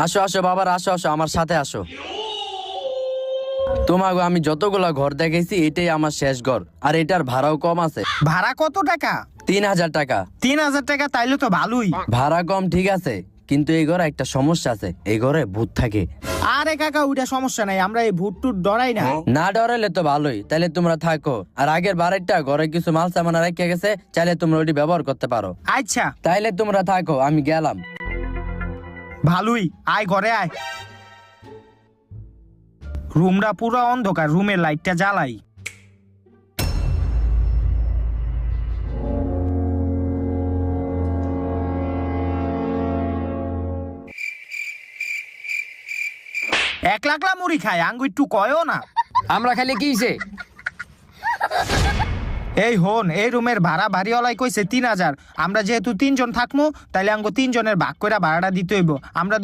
আসো আসো বাবার, আসো আসো, আমার সাথে আসো। তোমাকে আমি যতগুলা ঘর দেখেছি এটাই আমার শেষ ঘর, আর এটার ভাড়াও কম আছে। ভাড়া কত টাকা? 3000 টাকা। 3000 টাকা? তাইলে তো ভালোই। ভাড়া কম ঠিক আছে, কিন্তু এই ঘরে একটা সমস্যা আছে, এই ঘরে ভূত থাকে। আরে কাকা, ওইটা সমস্যা নাই, আমরা এই ভূত টুট ডরাই না। না ডরাইলে তো ভালোই, তাইলে তোমরা থাকো। আর আগের বারেরটা ঘরে কিছু মাল সামান রেখে গেছে, চাইলে তোমরা ওটি ব্যবহার করতে পারো। আচ্ছা তাইলে তোমরা থাকো, আমি গেলাম। ভালোই, আয় ঘরে আয়। রুমটা পুরো অন্ধকার, রুমের লাইটটা জ্বালাই। এক লাখলা মুড়ি খায়, আঙ্গু একটু কয়ও না। আমরা খালি কি হইছে? এই হন, এই রুমের ভাড়া বাড়িওয়ালাই কইছে 3000। আমরা যেহেতু 3 জন থাকবো, তাইলে আঙ্গু 3 জনের ভাগ করে ভাড়াটা দিতে হইব। আমরা